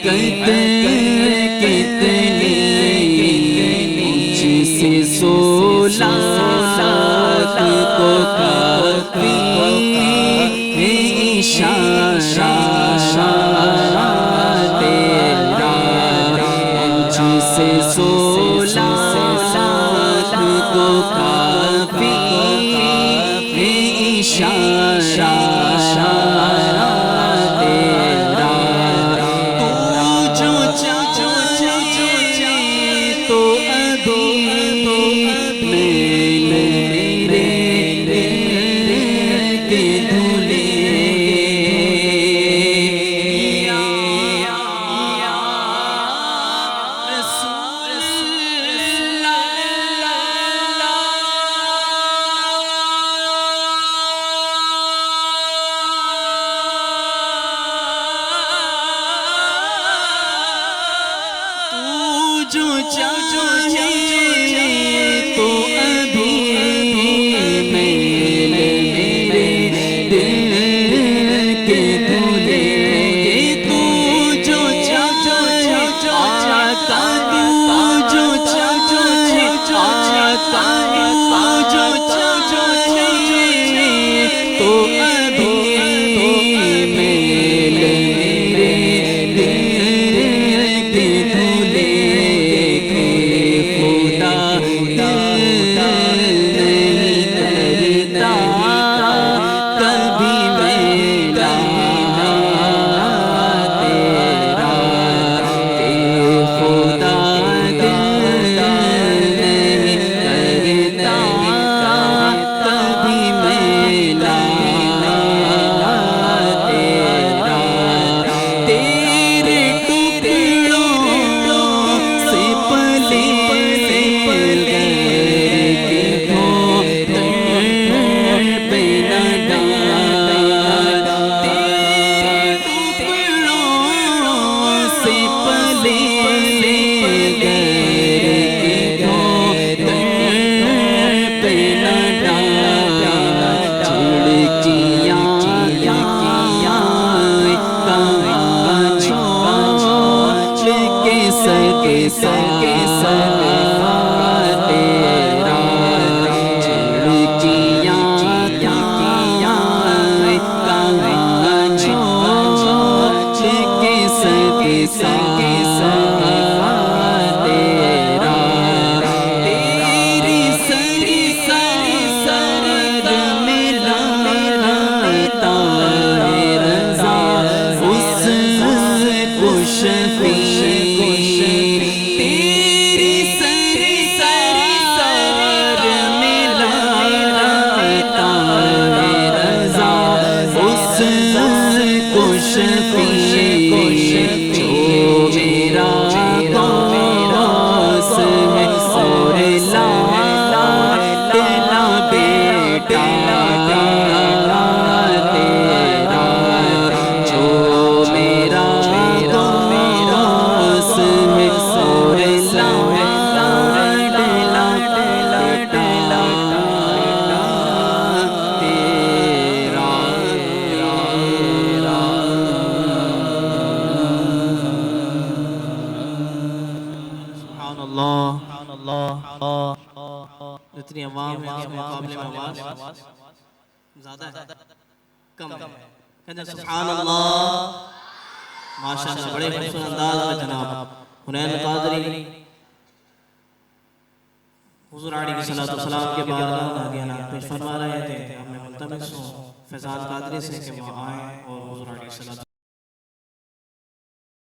کتنی مجھ سے 16 کو کافی اشارہ تیرا، مجھ سے 16 کو کافی اشارہ تیرا، تو جو چاہے تو ابھی میرے دل کے دھلے جو چاہے تو ابھی میرے دل کے دھلے، تو جو چاہے آقا، تو جو چاہے آقا، جو چاہے تو ابھی میرے دل کے دھلے، جتنی عوام ہے اس مقابلے میں آواز زیادہ ہے کم ہے، کہتے ہیں سبحان اللہ، ماشاءاللہ بڑے خوبصورت انداز میں جناب حنین قادری حضور علیہ السلام کے بعد آگے پیش فرما رہے تھے، ہم نے ملتمس ہوں فیضان قادری سے کہ وہ آئیں اور حضور علیہ السلام